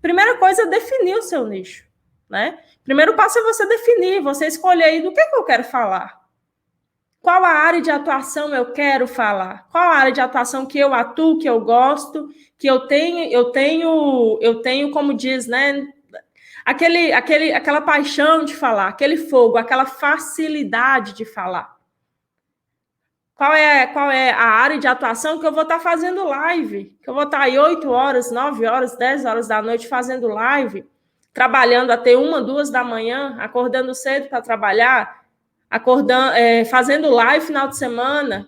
Primeira coisa é definir o seu nicho, né? Primeiro passo é você definir, você escolher aí do que eu quero falar. Qual a área de atuação eu quero falar? Qual a área de atuação que eu atuo, que eu gosto, que eu tenho, como diz, né? Aquela paixão de falar, aquele fogo, aquela facilidade de falar. Qual é a área de atuação que eu vou estar fazendo live? Que eu vou estar aí 8 horas, 9 horas, 10 horas da noite fazendo live, trabalhando até 1, 2 da manhã, acordando cedo para trabalhar, fazendo live final de semana,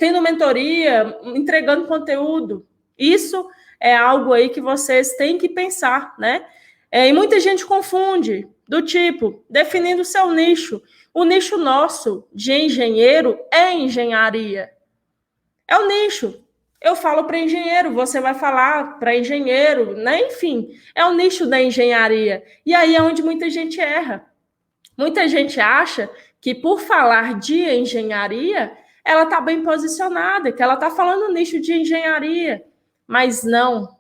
tendo mentoria, entregando conteúdo. Isso é algo aí que vocês têm que pensar, né? E muita gente confunde, do tipo, definindo o seu nicho. O nicho nosso de engenheiro é engenharia. É o nicho. Eu falo para engenheiro, você vai falar para engenheiro, né? Enfim, é o nicho da engenharia. E aí é onde muita gente erra. Muita gente acha que por falar de engenharia, ela está bem posicionada, que ela está falando nicho de engenharia. Mas não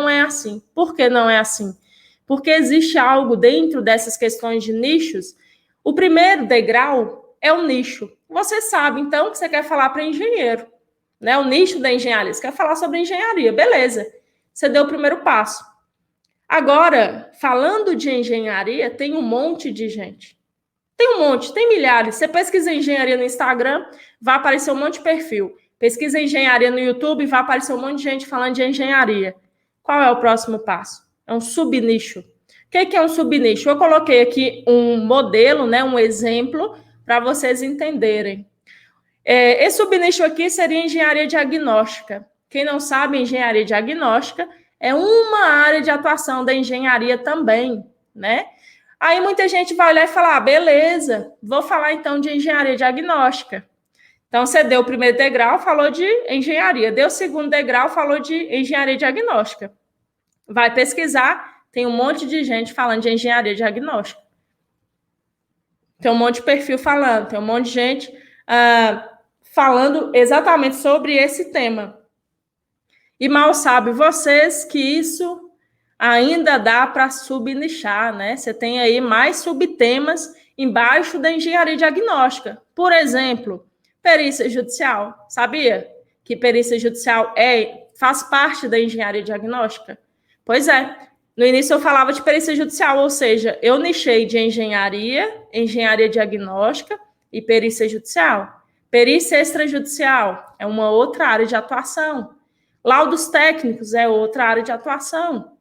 é assim. Por que não é assim? Porque existe algo dentro dessas questões de nichos. O primeiro degrau é o nicho. Você sabe, então, que você quer falar para engenheiro, né? O nicho da engenharia. Você quer falar sobre engenharia, beleza. Você deu o primeiro passo. Agora, falando de engenharia, tem um monte de gente. Tem milhares. Você pesquisa engenharia no Instagram, vai aparecer um monte de perfil. Pesquisa engenharia no YouTube, vai aparecer um monte de gente falando de engenharia. Qual é o próximo passo? É um subnicho. O que é um subnicho? Eu coloquei aqui um modelo, né, um exemplo, para vocês entenderem. Esse subnicho aqui seria engenharia diagnóstica. Quem não sabe, engenharia diagnóstica é uma área de atuação da engenharia também, né? Aí muita gente vai olhar e falar, beleza, vou falar então de engenharia diagnóstica. Então, você deu o primeiro degrau, falou de engenharia. Deu o segundo degrau, falou de engenharia diagnóstica. Vai pesquisar, tem um monte de gente falando de engenharia diagnóstica. Tem um monte de perfil falando, tem um monte de gente falando exatamente sobre esse tema. E mal sabe vocês que isso ainda dá para subnichar, né? Você tem aí mais subtemas embaixo da engenharia diagnóstica. Por exemplo, perícia judicial. Sabia que perícia judicial faz parte da engenharia diagnóstica? Pois é. No início eu falava de perícia judicial, ou seja, eu nichei de engenharia diagnóstica e perícia judicial. Perícia extrajudicial é uma outra área de atuação. Laudos técnicos é outra área de atuação.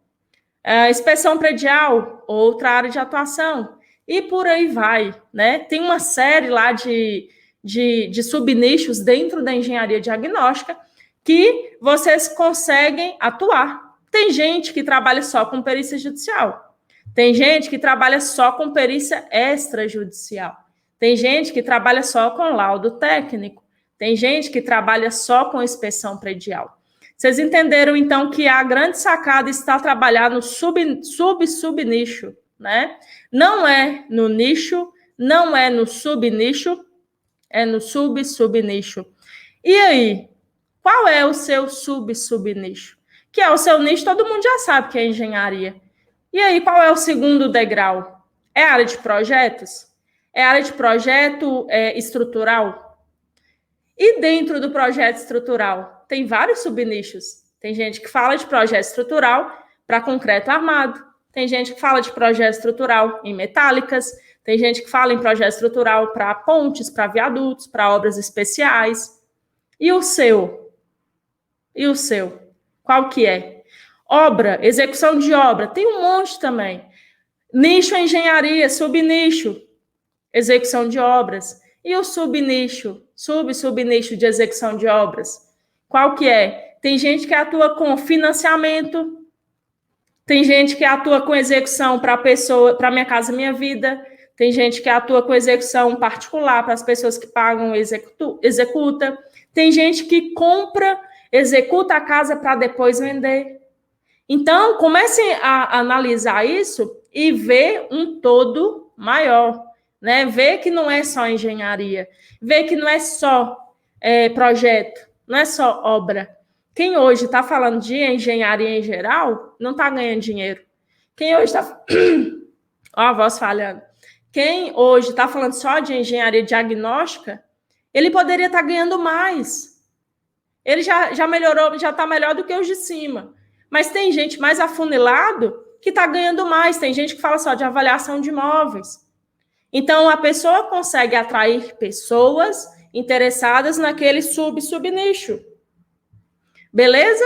Inspeção predial, outra área de atuação. E por aí vai, né? Tem uma série lá de subnichos dentro da engenharia diagnóstica que vocês conseguem atuar. Tem gente que trabalha só com perícia judicial. Tem gente que trabalha só com perícia extrajudicial. Tem gente que trabalha só com laudo técnico. Tem gente que trabalha só com inspeção predial. Vocês entenderam, então, que a grande sacada está trabalhar no subnicho, né? Não é no nicho, não é no subnicho, é no subnicho. E aí, qual é o seu subnicho? Que é o seu nicho, todo mundo já sabe que é engenharia. E aí, qual é o segundo degrau? É a área de projetos? É a área de projeto estrutural? E dentro do projeto estrutural, tem vários subnichos. Tem gente que fala de projeto estrutural para concreto armado. Tem gente que fala de projeto estrutural em metálicas. Tem gente que fala em projeto estrutural para pontes, para viadutos, para obras especiais. E o seu? E o seu? Qual que é? Obra, execução de obra. Tem um monte também. Nicho engenharia, subnicho, execução de obras. E o subnicho, subnicho de execução de obras? Qual que é? Tem gente que atua com financiamento, tem gente que atua com execução para pessoa, para Minha Casa Minha Vida, tem gente que atua com execução particular para as pessoas que pagam, executa. Tem gente que compra, executa a casa para depois vender. Então, comecem a analisar isso e ver um todo maior, né? Ver que não é só engenharia, ver que não é só projeto, não é só obra, Quem hoje está falando de engenharia em geral, não está ganhando dinheiro. Quem hoje está... Ó, a voz falhando. Quem hoje está falando só de engenharia diagnóstica, ele poderia estar ganhando mais. Ele já melhorou, já está melhor do que os de cima. Mas tem gente mais afunilado que está ganhando mais. Tem gente que fala só de avaliação de imóveis. Então, a pessoa consegue atrair pessoas interessadas naquele sub-nicho. Beleza?